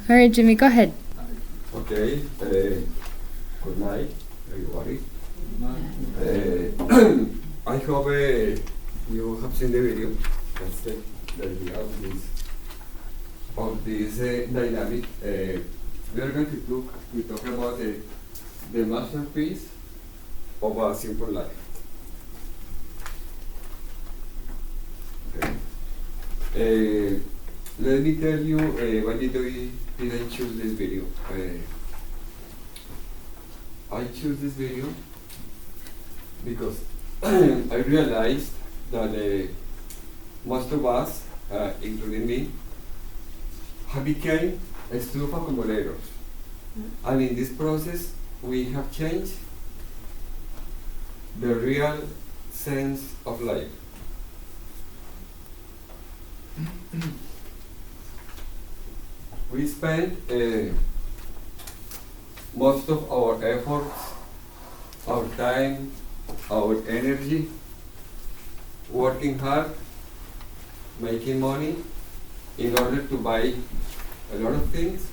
All right, Jimmy, go ahead. Okay, good night, everybody. I hope you have seen the video. That's the idea of this dynamic. We are going to talk about the masterpiece of a simple life. Okay. Let me tell you why did I choose this video. I choose this video because I realized that most of us, including me, have become stuff accumulators. And in this process, we have changed the real sense of life. We spend most of our efforts, our time, our energy, working hard, making money in order to buy a lot of things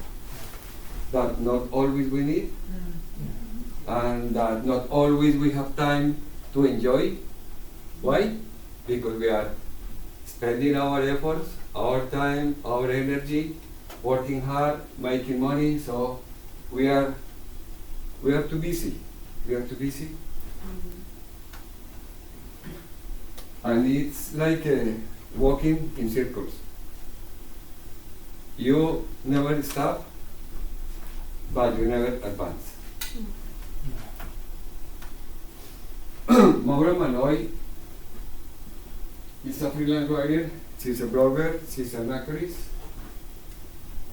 that not always we need and that not always we have time to enjoy. Why? Because we are spending our efforts, our time, our energy, working hard, making money, so we are too busy. We are too busy. And it's like walking in circles. You never stop, but you never advance. Maura Manoy is a freelance writer, she's a blogger, she's an actress,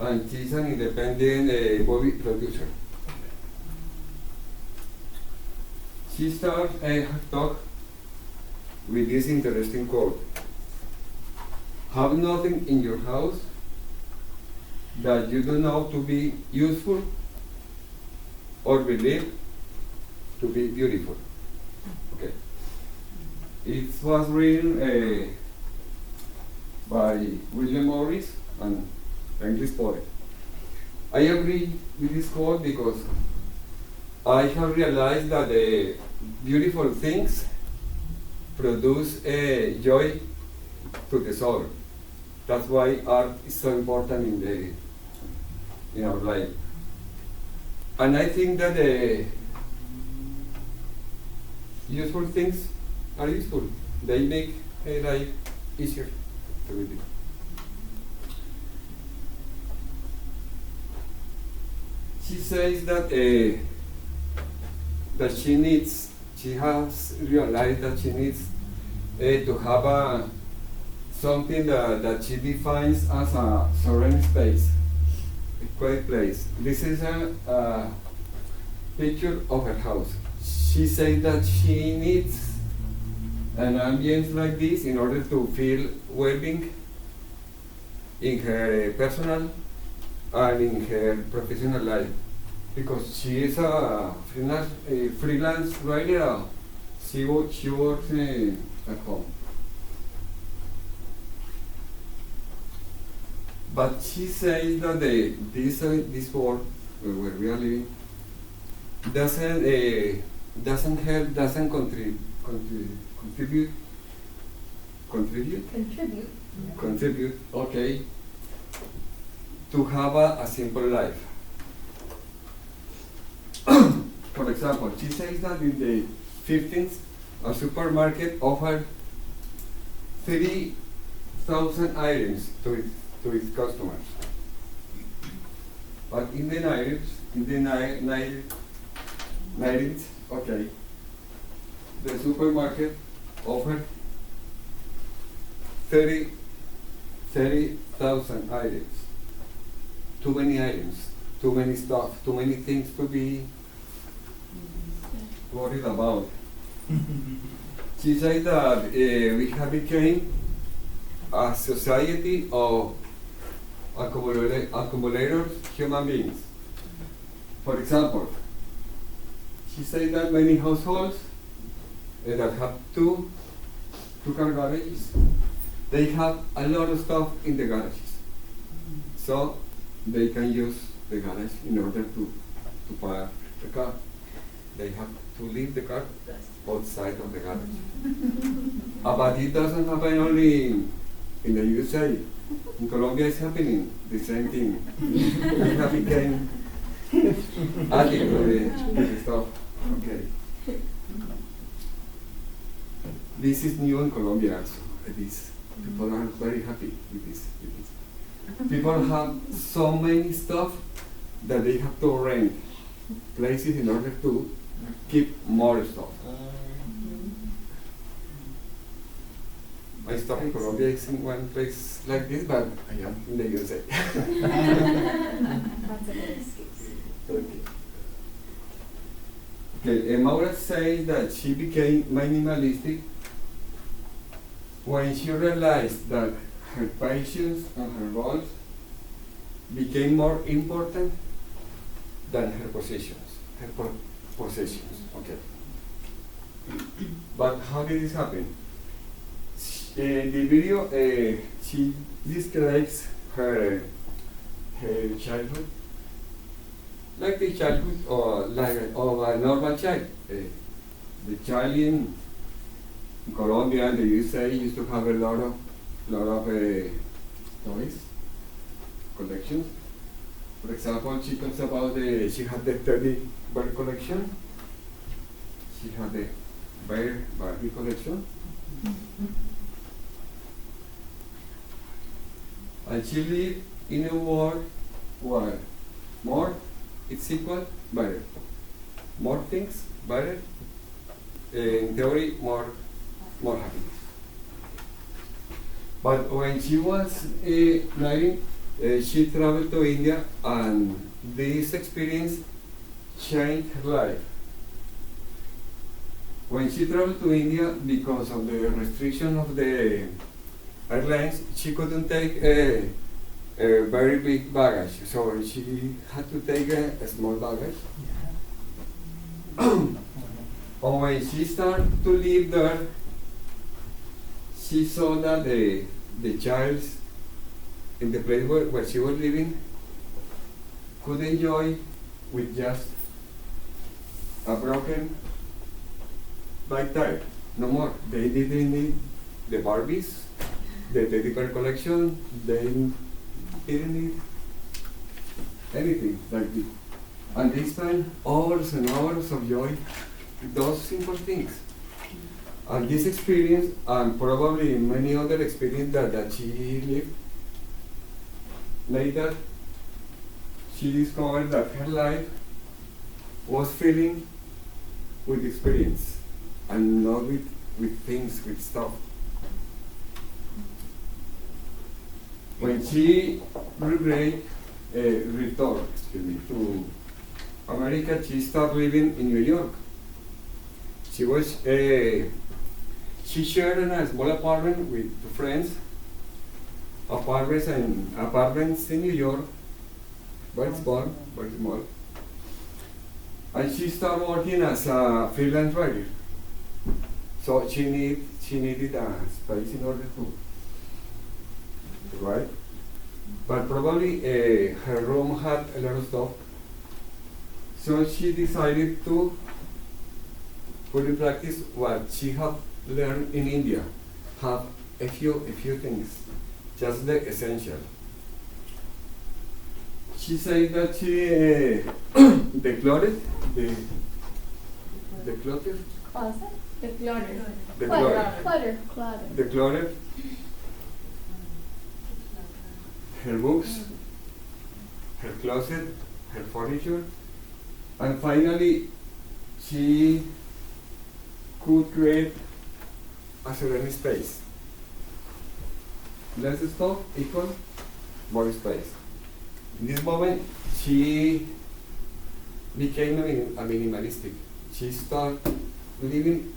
and she's an independent movie producer. She starts her talk with this interesting quote: have nothing in your house that you don't know to be useful or believe to be beautiful. Okay. It was written by William Morris, an English poet. I agree with this quote because I have realized that the beautiful things produce joy to the soul. That's why art is so important in our life. And I think that the useful things are useful. They make life easier to live. She says that she has realized that she needs to have something that she defines as a serene space, a quiet place. This is a picture of her house. She says that she needs an ambience like this in order to feel well-being in her personal and in her professional life, because she is a freelance writer. She works at home. But she says that this world where we are living doesn't help, doesn't contribute, okay, to have a simple life. For example, she says that in the 15th, a supermarket offered 3,000 items to its customers. But in the 90s, okay, the supermarket offered 30,000 items. Too many items, too many stuff, too many things to be worried about. She said that we have become a society of accumulators, human beings. For example, she said that many households that have two car garages, they have a lot of stuff in the garages. So they can use the garage in order to park the car. They have to leave the car outside of the garage. But it doesn't happen only in the USA. In Colombia it's happening, the same thing. We have become addicted to the stuff. Okay. This is new in Colombia also. This people are very happy with this. People have so many stuff that they have to rent places in order to keep more stuff. My stuff in Colombia is in one place like this, but I am in the USA. Okay, Maura says that she became minimalistic when she realized that her passions and her goals became more important than her possessions. Possessions, okay. But how did this happen? The video, she describes her childhood like the childhood of a normal child. The child in Colombia and the USA used to have a lot of toys, collections. For example, she talks about she had the teddy bear collection. She had the Barbie collection. And she lived in a world where more it's equal, better. More things, better. In theory, more happiness. But when she was 19, she traveled to India, and this experience changed her life. When she traveled to India, because of the restriction of the airlines, she couldn't take a very big baggage, so she had to take a small baggage. And when she started to live there, she saw that the child in the place where she was living could enjoy with just a broken bike tire. No more. They didn't need the Barbies, the teddy bear collection. They didn't need anything like this. And they spent hours and hours of joy with those simple things. And this experience, and probably many other experiences that she lived, later she discovered that her life was filling with experience and not with things, with stuff. When she returned to America, she started living in New York. She shared a small apartment with two friends. Apartments in New York, very small. And she started working as a freelance writer. So she needed a space in order to write. But probably her room had a lot of stuff. So she decided to put in practice what she had learned in India. Have a few things, just the essential. She said that she decluttered the clutter. Closet? Declutter. Clutter. Decluttered her books, her closet, her furniture, and finally she could create a serene space. Less stuff equals more space. In this moment, she became a minimalistic. She started living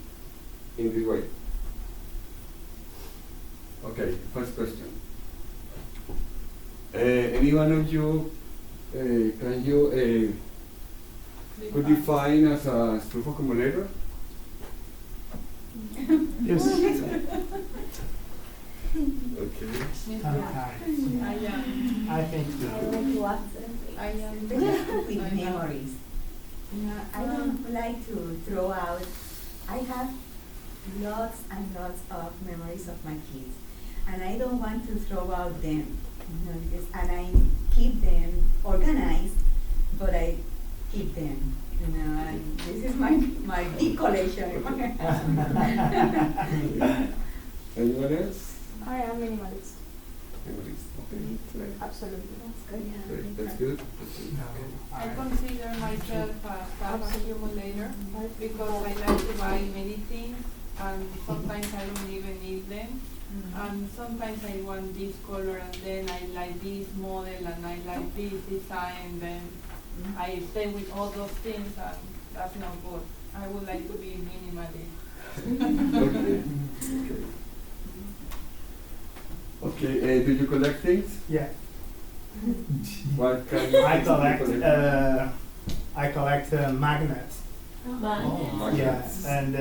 in this way. Okay, first question. Any one of you, can you could define as a proof accumulator? Yes. Okay. Sometimes. I think I so. like lots of things. Especially with memories. I don't like to throw out. I have lots and lots of memories of my kids, and I don't want to throw out them. Because, and I keep them organized, but I keep them. And this is my big collection. Anyone else? I am minimalist. Memories. Okay. Absolutely. That's good. Great. That's good. That's good. No, I consider myself a stuff accumulator because I like to buy many things and sometimes I don't even need them. And sometimes I want this color and then I like this model and I like this design, then I stay with all those things and that's not good. I would like to be minimalist. Okay. Okay. Do you collect things? Yeah. What kind of I things do you collect. I collect magnets. Magnets. Yeah, and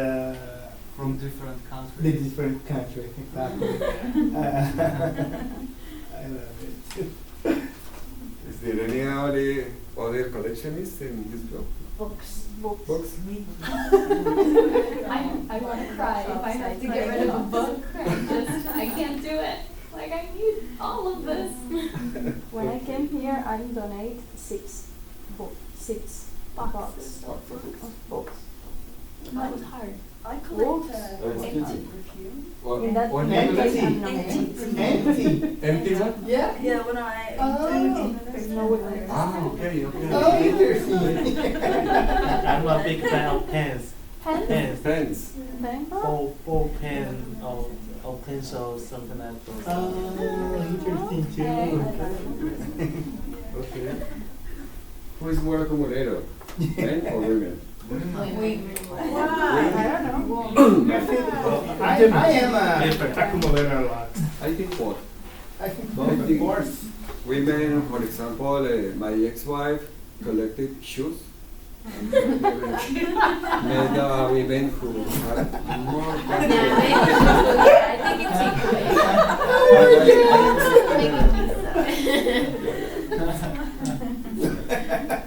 From different the countries. different countries exactly. I love it. Is there any other collectionist in this group? Books. Books? I want to cry if I have to get rid of a book. I can't do it. Like, I need all of this. When I came here, I donate 6 books. 6 boxes of books. That was hard. I collect, Excuse me. perfume. What, In that what do you Empty. collect? I'm nominated. Empty. Empty what? Yeah, when I There's no way. Ah, okay. I'm a big fan of pens. Pen? Pens. Pens. Pen? Ball pen or pencil, something like those. Oh, interesting too. Okay. Who is more accumulator? Men or women? I don't know. I am a accumulator a lot. I think both. I think I both, of think course. women, for example, my ex-wife collected shoes. Met women who had more I think it's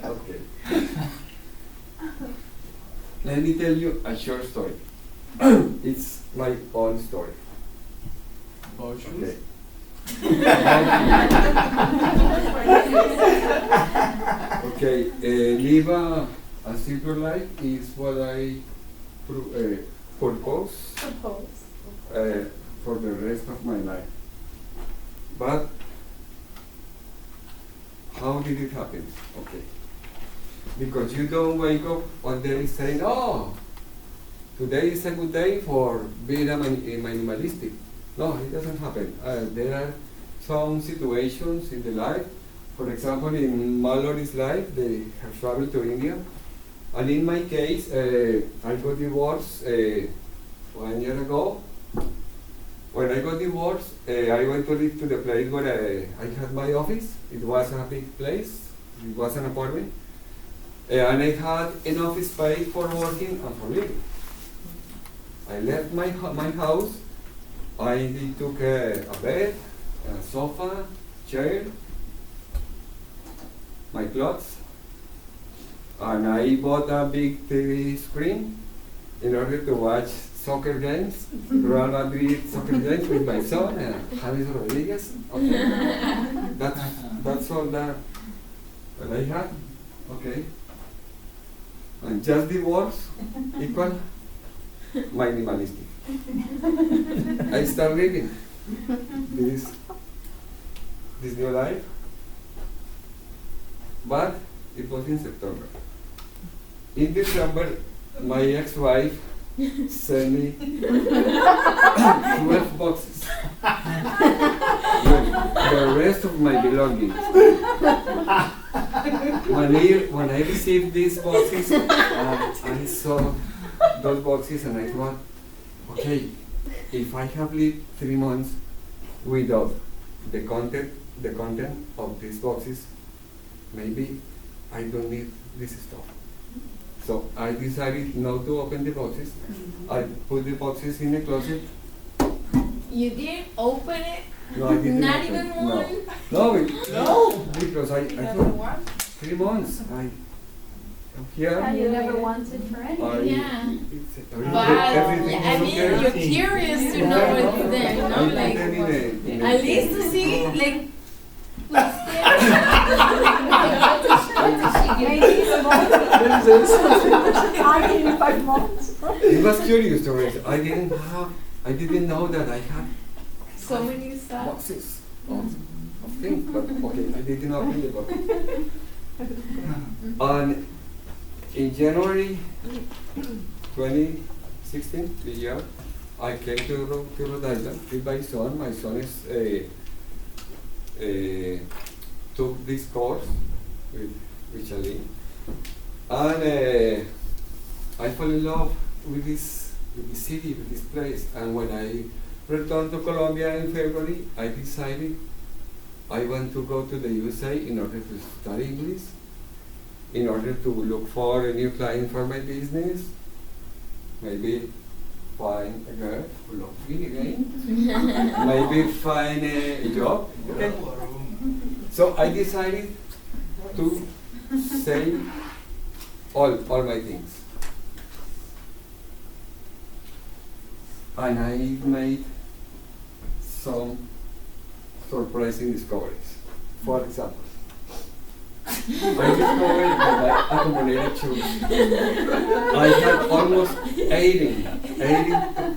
Okay. Let me tell you a short story. It's my own story. About shoes? Okay. Okay, live a simple life is what I propose for the rest of my life. But how did it happen? Okay. Because you don't wake up one day saying, oh, today is a good day for being a minimalistic. No, it doesn't happen. There are some situations in the life. For example, in Mallory's life, they have traveled to India. And in my case, I got divorced 1 year ago. When I got divorced, I went to live to the place where I had my office. It was a big place. It was an apartment. And I had enough space for working and for living. I left my house. I took a bed, a sofa, chair, my clothes, and I bought a big TV screen in order to watch soccer games, Real Madrid soccer games with my son, James Rodriguez. Okay. That's all that I had. Okay. And just divorce equal minimalistic. I start living this new life, but it was in September. In December, my ex-wife sent me 12 boxes with the rest of my belongings. When I received these boxes, I saw those boxes and I thought, okay, if I have lived 3 months without the content of these boxes, maybe I don't need this stuff. So I decided not to open the boxes. I put the boxes in the closet You didn't open it? No, I didn't. Not open- even no. one? No, No. because I That's thought one? 3 months. I'm here. And you never wanted for anything. I, Yeah. it's, But, everything I is mean, okay. you're curious to know what's there, you I know, put like, them in a- at least to see, like, what's there. Maybe it's more. I in 5 months. It was curious to read. I didn't know that I had So many stuff. boxes of things, but okay, I didn't open the box. And in January 2016, the year, I came to Rhode Island with my son. My son is took this course with Charlene, and I fell in love with this city, with this place. And when I returned to Colombia in February, I decided I want to go to the USA in order to study English, in order to look for a new client for my business, maybe find a girl who loves me again, maybe find a job. Okay. So I decided to sell all my things. And I made some surprising discoveries. For example, I discovered that I accumulated shoes. I had almost 80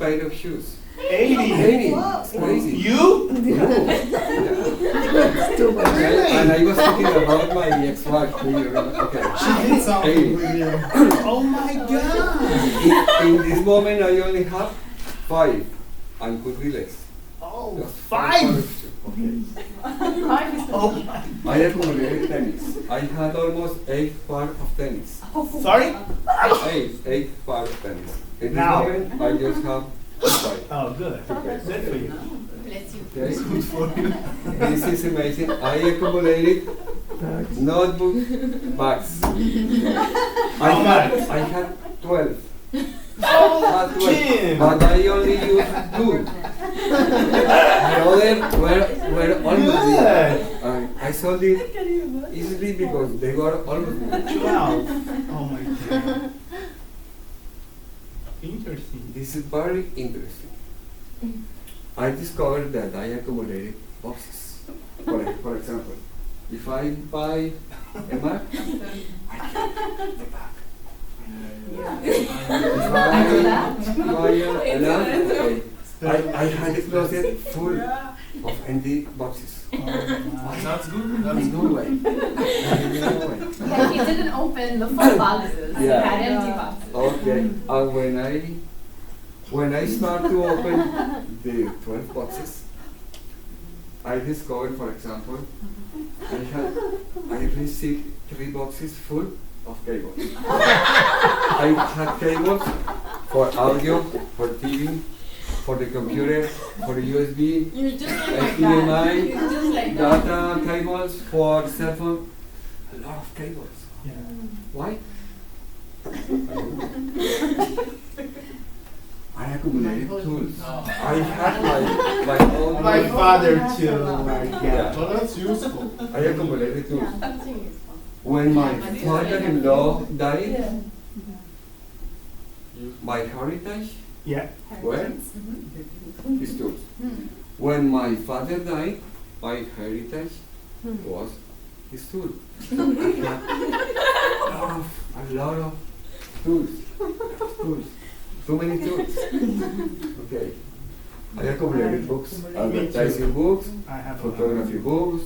pair of shoes. 80. 80, it's crazy. You? And I was thinking about my ex-wife. Do you remember? Okay. She did something 80. with you. Oh my God. In this moment, I only have 5 and could be less. Oh, Just 5. Okay. Oh my. I accumulated tennis. I had almost 8 pair of tennis. Sorry? 8 pair of tennis. In this Now. moment, I just have 5. Oh, good. Good for you. Bless you. Okay? Good for you. This is amazing. I accumulated notebook bags. I had 12. Oh, Had 12, Jim. but I only used 2. The other were almost Good. I sold it easily because they were almost new. Wow. Oh my God. Interesting. This is very interesting. I discovered that I accumulated boxes. For example, if I buy a Mac, I get the back. If I buy a lamp, okay. I had a closet full of empty boxes. Oh, my. That's good. There's no way. There's no way. Yeah, he didn't open the full boxes. He Yeah. had empty boxes. Okay, and when I start to open the 12 boxes, I discovered, for example, I received 3 boxes full of cables. I had cables for audio, for TV, for the computer, for the USB, You're just like my HDMI, dad. You're just like that. data cables for cell phone, a lot of cables. Yeah. Why? I accumulated tools. I had my own. My father too. My Yeah. God. Well, that's useful. I accumulated tools. When my father-in-law died, my heritage Yeah. were his tools. When my father died, my heritage was his tool. A lot of tools. Too many tools. Okay. I accumulated books, advertising books, I have a photography books,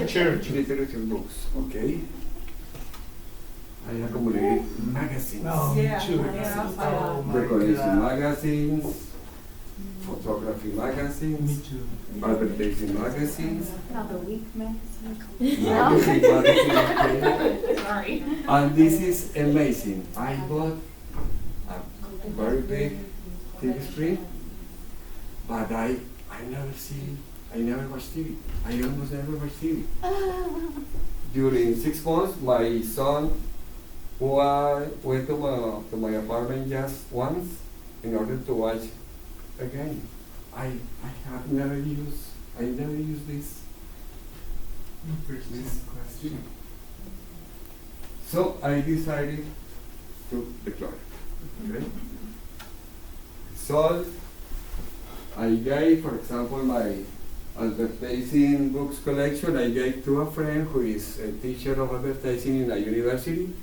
Church. literature books. Okay. I accumulated magazines. No, Yeah. church. Oh my Decoration God. magazines, photography Me magazines, too. advertising magazines, Now the week magazine. magazine, Sorry. and this is amazing. I bought a very big TV screen, but I never watch TV. I almost never watch TV. During 6 months, my son went to my apartment just once in order to watch again, I never used this question. So I decided to declare. Okay? So I gave, for example, my advertising books collection, I gave to a friend who is a teacher of advertising in a university.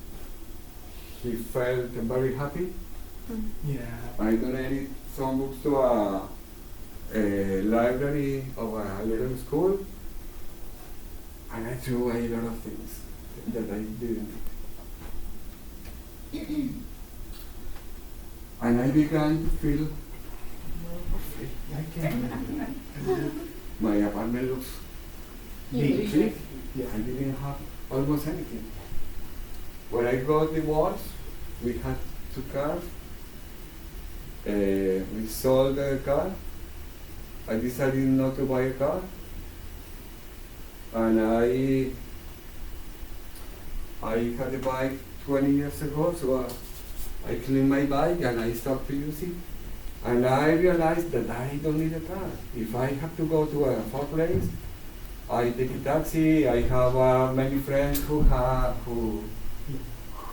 He felt very happy. Yeah. I donated some books to a library of a little school, and I threw away a lot of things that I didn't need. And I began to feel afraid. I can. My apartment looks Big. big. Yeah. I didn't have almost anything. When I got divorced, we had 2 cars. We sold the car. I decided not to buy a car. And I had a bike 20 years ago, so I cleaned my bike and I stopped to use it. And I realized that I don't need a car. If I have to go to a far place, I take a taxi. I have many friends who are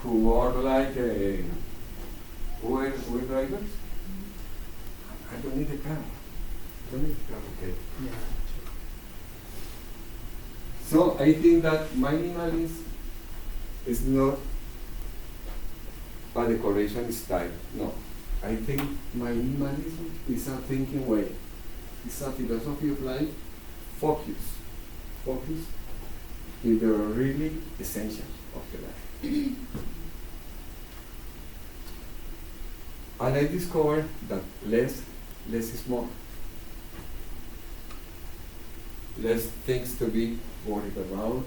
like Uber drivers. I don't need a car. Okay. Yeah. So I think that minimalism is not a decoration style. No. I think minimalism is a thinking way. It's a philosophy of life. Focus in the really essential of the life. And I discovered that less is more. Less things to be worried about,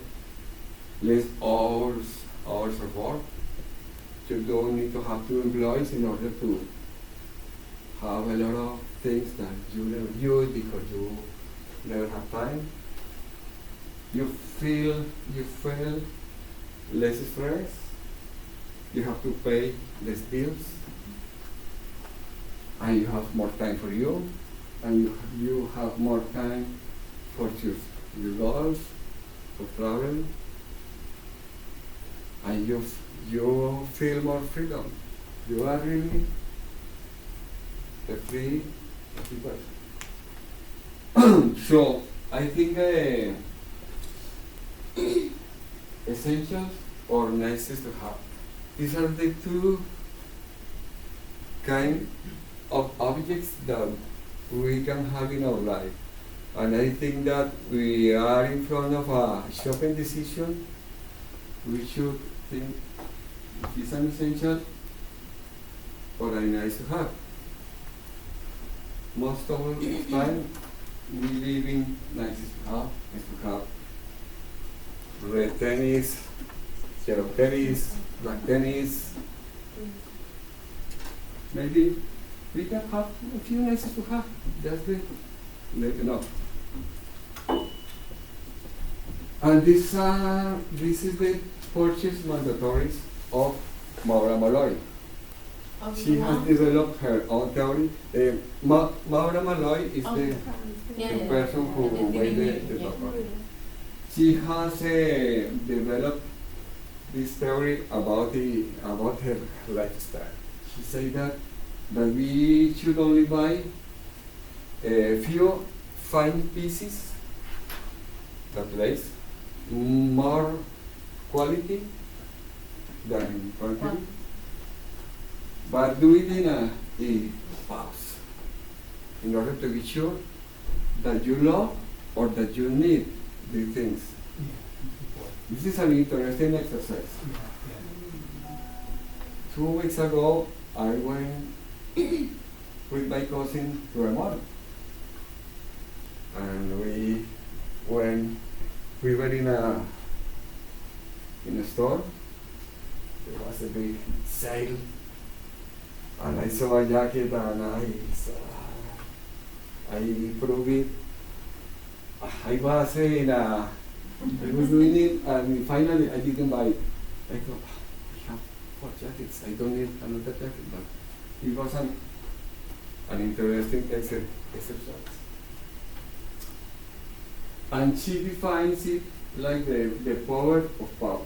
less hours of work. You don't need to have 2 employees in order to have a lot of things that you never use because you never have time. You feel less stress. You have to pay less bills, and you have more time for you, and you have more time for your goals, for travel, and you feel more freedom. You are really a free person. So I think essentials or nicest to have. These are the 2 kind of objects that we can have in our life. And I think that we are in front of a shopping decision. We should think if it's an essential or a nice to have. Most of the time, we live in nice to have red tennis, yellow tennis, black tennis. Maybe we can have a few nice to have. That's it. Let you know. And this is the purchase mandatories of Maura Malloy. She has developed her own theory. Maura Malloy is the person who made the document. She has developed this theory about her lifestyle. She said that we should only buy a few fine pieces that place more quality than quantity, but do it in a pause in order to be sure that you love or that you need these things. This is an interesting exercise. 2 weeks ago, I went with my cousin to a mall, and we were in a store. There was a big sale, and I saw a jacket, and I proved it. I was doing it, and finally I didn't buy it. I thought, I have 4 jackets. I don't need another jacket, but it was an interesting exercise. And she defines it like the power of pause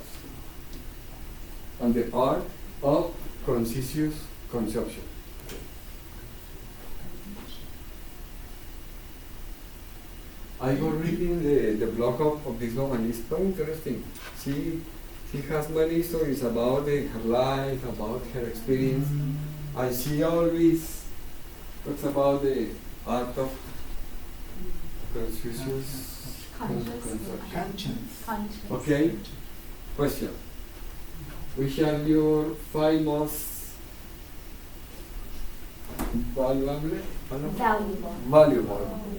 and the art of conscious consumption. I was reading the blog of this woman. It's very interesting. She has many stories about her life, about her experience, and she always talks about the art of conscious consumption. Conscience. Okay. Question. Which are your 5 most valuable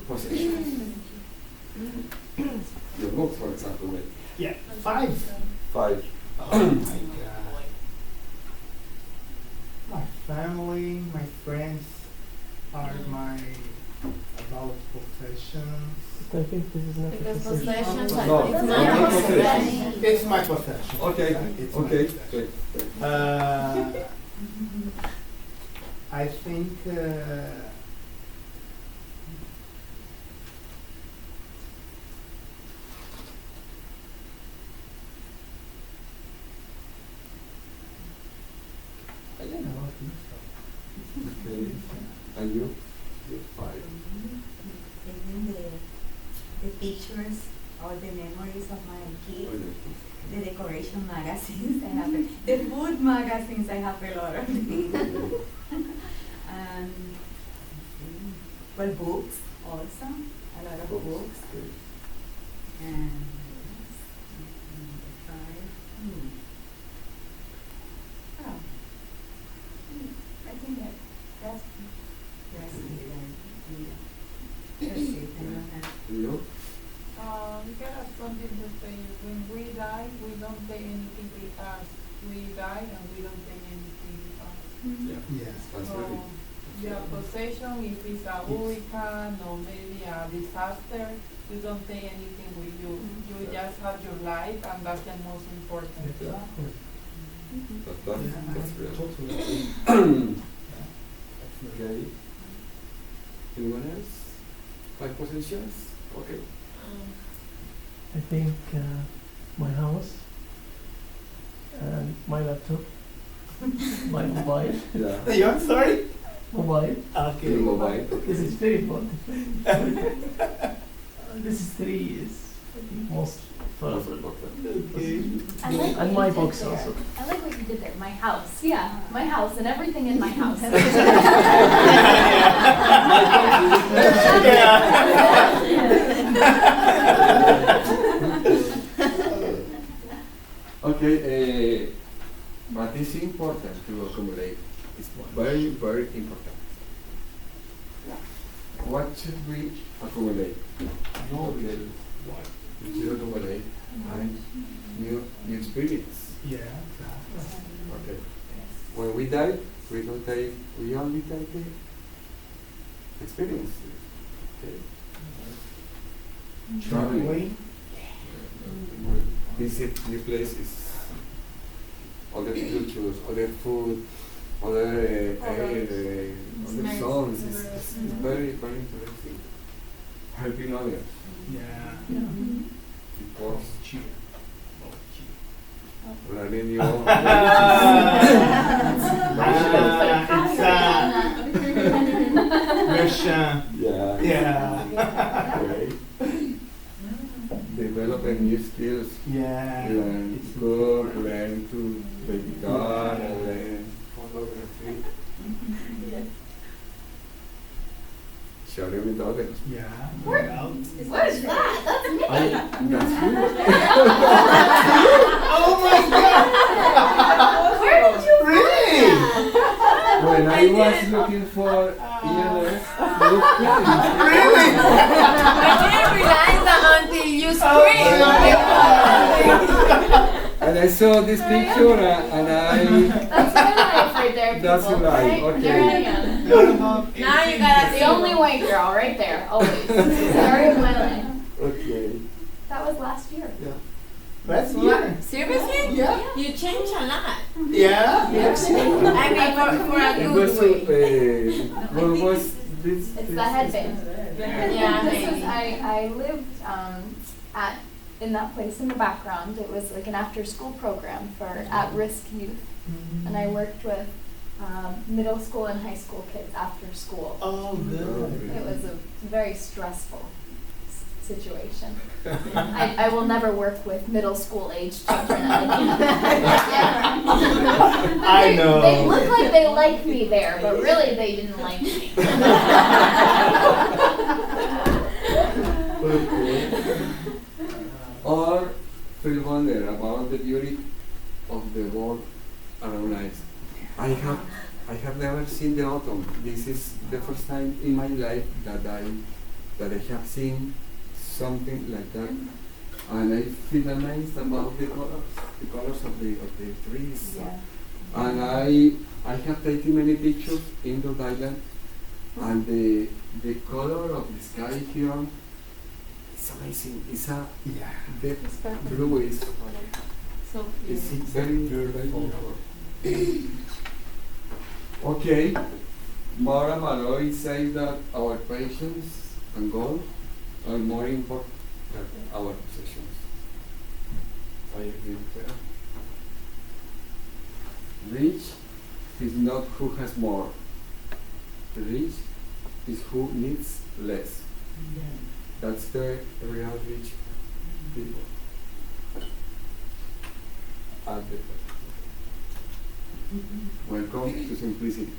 possessions? Your book, for example. Maybe. Yeah, 5. 5. Oh my God. My family, my friends are my about possessions. I think this is not Because a possession. possessions No, are, it's no, not no a possession. possession. It's my possession. Okay. It's my Okay. possession. Great. I think I don't know. Okay. And you? You're 5. Taking the pictures or the memories of my kids, the decoration magazines I have, the food magazines I have a lot of them. And well, books also, a lot of books. And oh, I think that's it. That's it. I don't have. You? We can have something to say. When we die, we don't take anything with us. We die and we don't take anything with us. Yeah. Yes. That's So, very. yeah, possession, if it's a hurricane or maybe a disaster, you don't take anything with you. You just have your life, and that's the most important. Yeah. That's real. Totally. Okay. Anyone else? 5 possessions? Okay. I think my house and my laptop, my mobile. Yeah. You, I'm sorry? Mobile. Okay. Your mobile. This is very important. This is 3 is most important. Okay. I like And what my you did box there. also. I like what you did there. My house. Yeah, my house and everything in my house. Okay, but it's important to accumulate. It's very, very important. What should we accumulate? Okay. We should accumulate new experience. Yeah, exactly. Okay. When we die, we don't take. We only take the experience. Okay. Traveling. Visit new places, other cultures, other food, other other songs. It's very, very interesting. Helping others. Yeah. Because Cheer. learning new Russia. Yeah. Yeah. Great. Developing new skills. Yeah. Learn to cook, learn to play guitar, and learn photography. Sharing with others. Yeah. What? Well, What is that? That's me. That's good. oh my God! Where did you Really? When I was looking for ELS, Really? I didn't realize that until you and I saw this picture and I. That's my life right there, people. That's your life, Right? okay. There I am. What about Now you got the only white girl right there, always. Story of my life. Okay. That was last year. Yeah. Last year? Seriously? Yeah. You changed a lot. Yeah. Yeah? I mean, for a It good was, way. what was this? It's the headband. Yeah, This was, maybe. I lived in that place in the background. It was like an after-school program for at-risk youth. And I worked with middle school and high school kids after school. Oh, good. It was a very stressful situation. I will never work with middle school age children. I know. They look like they like me there, but really they didn't like me. Okay. Or feel wonder about the beauty of the world around us. I have never seen the autumn. This is the first time in my life that I have seen something like that, and I feel amazed about the colors of the trees. Yeah. And I have taken many pictures in Rhode Island, and the color of the sky here, it's amazing. It's a Yeah. the blue is So it's cute. very beautiful. Okay, Mara Malloy says that our patience and goals are more important than our possessions. I agree with that. Rich is not who has more. Rich is who needs less. That's the real rich people. At the Welcome to simplicity.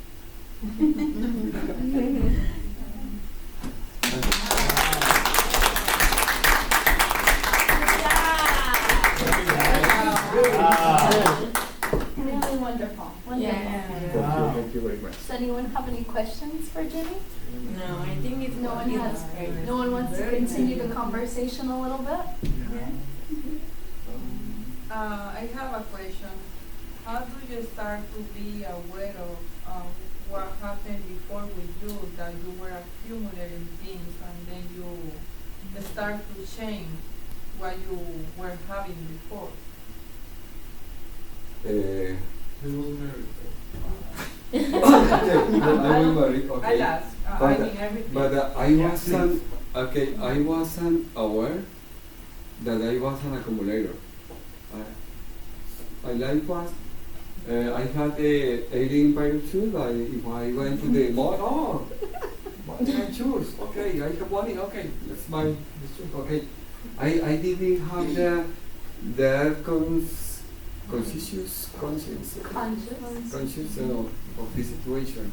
Really wonderful. Thank you very much. Does anyone have any questions for Jimmy? No, I think it's No one has. No one wants to continue the conversation a little bit? I have a question. How do you start to be aware of what happened before with you, that you were accumulating things and then you start to change what you were having before? Okay, I will marry, okay. I ask. I But, mean everything. but I wasn't aware that I was an accumulator. My life was, I had a 18 pair of shoes. If I went to the mall, what can I choose? Okay, I have money. Okay, let's buy the shoes. Okay, I didn't have the conscious of this situation.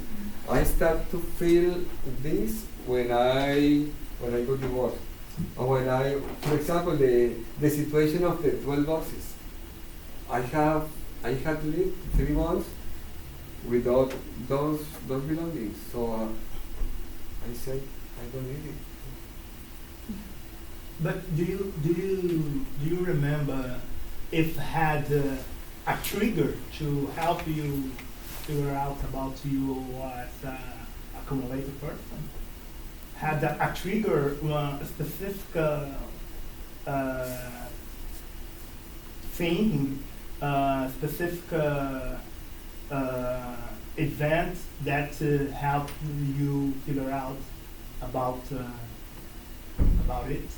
I start to feel this when I got divorced, or when for example, the situation of the 12 boxes. I had to live 3 months without those belongings. So I said I don't need it. But do you remember if had a trigger to help you figure out about you as an accumulated person? Had a trigger, a specific thing, specific event that helped you figure out about it?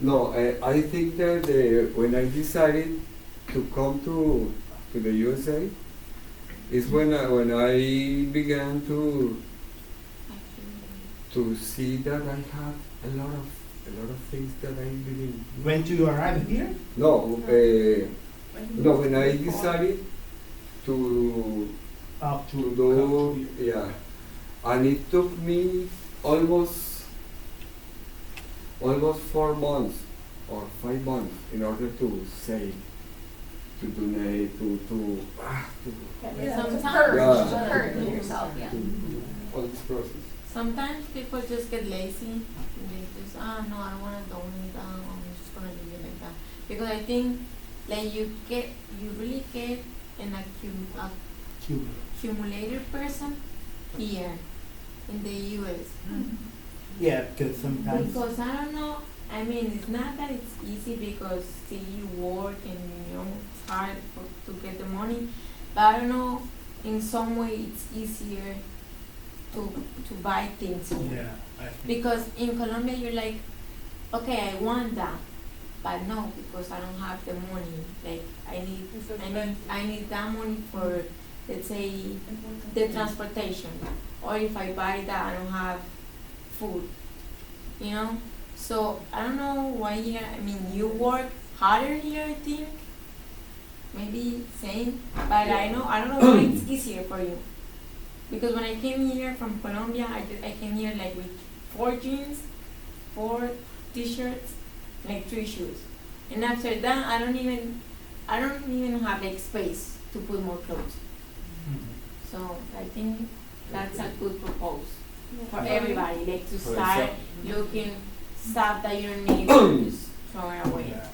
No, I think that when I decided to come to the USA, is when I began to see that I had a lot of things that I didn't. When you arrived here? No, when I decided to do, yeah, and it took me almost 4 months or 5 months in order to save, to donate, to Sometimes- hurt yourself, yeah. all this process. Sometimes people just get lazy and they just, no, I don't want to donate, I'm just going to leave it like that. Because I think like you really get an accumulator person here in the US. Yeah, because sometimes. Because I don't know, I mean, it's not that it's easy because see you work and it's hard to get the money, but I don't know. In some way, it's easier to buy things here. Yeah, I think. Because in Colombia, you're like, okay, I want that, but no, because I don't have the money. Like It's expensive. I need that money for, let's say, the transportation, or if I buy that, I don't have food. So I don't know why here. I mean, you work harder here, I think. Maybe same, but I don't know why it's easier for you. Because when I came here from Colombia, I came here like with 4 jeans, 4 t-shirts, like 3 shoes, and after that I don't even have like space to put more clothes. So I think that's a good propose for everybody, like to start looking stuff that you don't need to just throw it away. Yeah.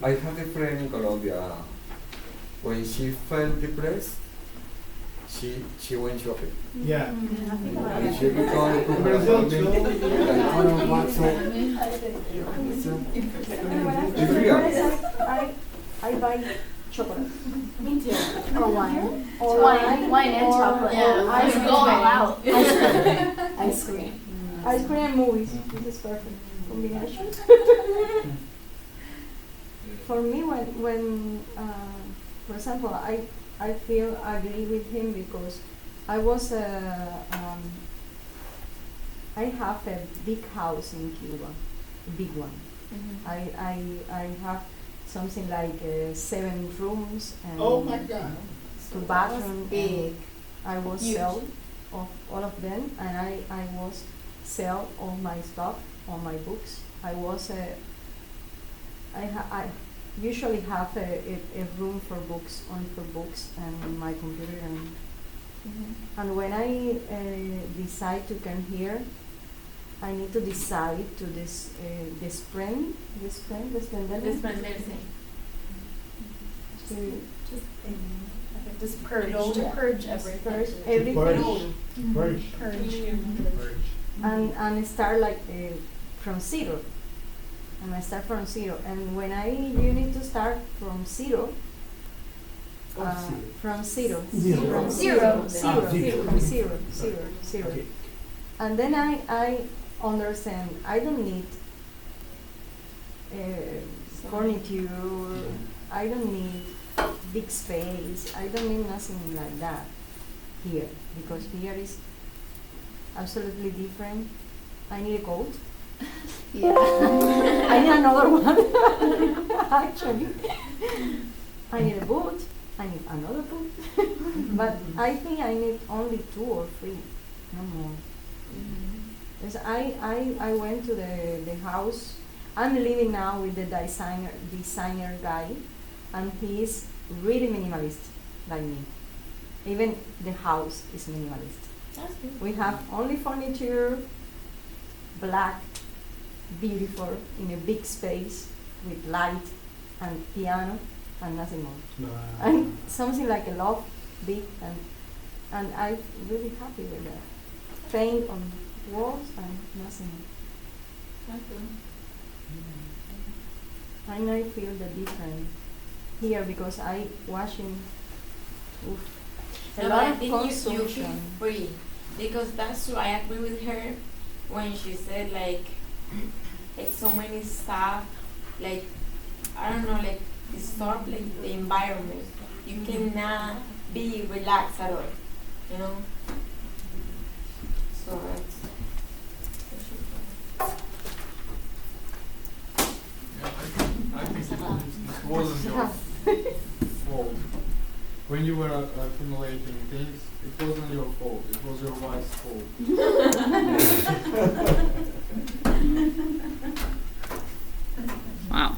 I have a friend in Colombia. When she felt depressed, she went shopping. Yeah. And she became Brazil too. I don't want to. It's real. I buy chocolate. Me too. Or wine. Or Wine and or- chocolate. or ice Go cream. all out. Ice cream. Ice cream and movies. This is perfect combination. For me, when for example, I feel agree with him because I was I have a big house in Cuba, a big one. I have something like 7 rooms and Oh my God. 2 bathrooms. big. I was Huge. sell of all of them, and I was sell all my stuff, all my books. I usually have a room for books, only for books, and my computer. And when I decide to come here, I need to decide to Desprenderse. to Just purge. To Purge everything. purge everything. Purge. Purge. And start like from zero. And I start from zero. And when you need to start from zero. From zero. Zero. From Zero. Zero. Zero. From zero. Zero. Okay. And then I understand I don't need furniture. I don't need big space. I don't need nothing like that here, because here is absolutely different. I need a coat. Yeah. I need another one. Actually, I need a boot. I need another boot. But I think I need only 2 or 3, no more. Because I went to the house. I'm living now with the designer guy, and he is really minimalist like me. Even the house is minimalist. That's good. We have only furniture, black, beautiful, in a big space with light and piano and nothing more. And something like a loft, big, and I'm really happy with that. Paint on walls and nothing more. That's good. I know feel the difference here because I washing a No, but lot I of think you consumption. feel free, because that's true. I agree with her when she said like so many stuff, like I don't know, like disturb like the environment. You cannot be relaxed at all, you know. So that's. I think it wasn't your fault. When you were accumulating things, it wasn't your fault. It was your wife's fault. Wow.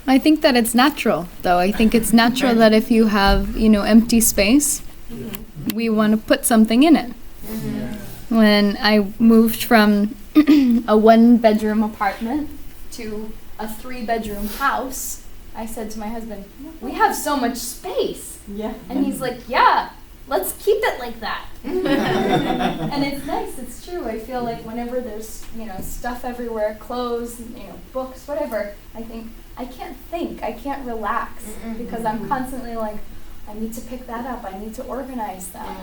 I think that it's natural, though. I think it's natural that if you have, empty space, we want to put something in it. Yeah. When I moved from a 1-bedroom apartment to a 3-bedroom house, I said to my husband, "We have so much space." Yeah. And he's like, "Yeah, let's keep it like that. And it's nice, it's true. I feel like whenever there's, stuff everywhere, clothes, books, whatever, I think, I can't relax because I'm constantly like, I need to pick that up, I need to organize that.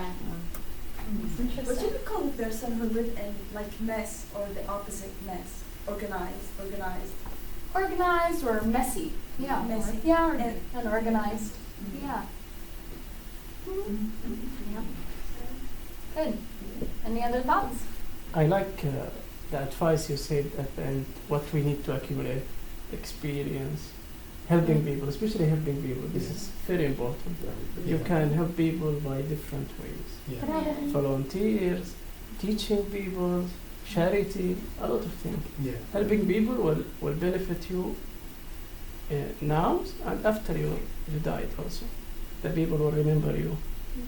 It's What do interesting. you call the person who live in like mess or the opposite mess? Organized. Organized or messy. Yeah. Messy. Yeah, or And- unorganized. Yeah. Good. Any other thoughts? I like the advice you said at the end, what we need to accumulate, experience, helping people, especially helping people. This is very important. You can help people by different ways. Yeah. Volunteers, teaching people, charity, a lot of things. Yeah. Helping people will benefit you now and after you died also. The people will remember you.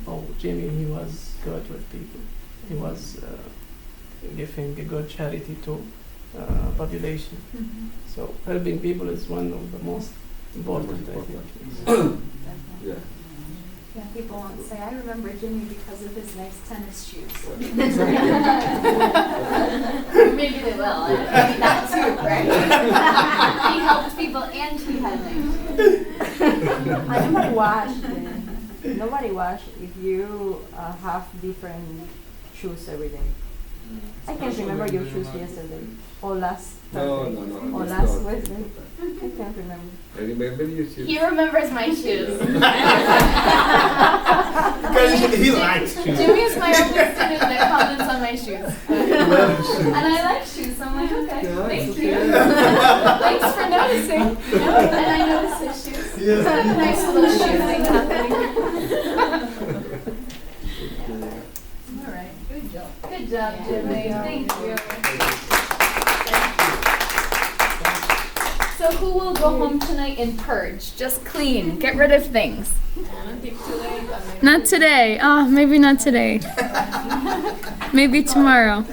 Oh, Jimmy, he was good with people. He was giving a good charity to population. So helping people is one of the most important, I think. Yeah. Yeah, people won't say, I remember Jimmy because of his nice tennis shoes. Maybe they will. Maybe that too, right? He helped people and he had nice shoes. Nobody wash if you have different shoes every day. I can't remember your shoes yesterday or last No, Thursday no, no. or it's last not. Wednesday. I can't remember. I remember you should. He remembers my shoes. Because he likes shoes. Jimmy is my only student that comments on my shoes. And I like shoes, so I'm like, okay, Yeah, thank it's you. okay. Thanks for noticing. And I noticed his shoes. Yeah. Nice little shoe thing happening. All right, good job. Good job, Jimmy. Thank you. So who will go home tonight and purge? Just clean, get rid of things. Not today. Oh, maybe not today. Maybe tomorrow.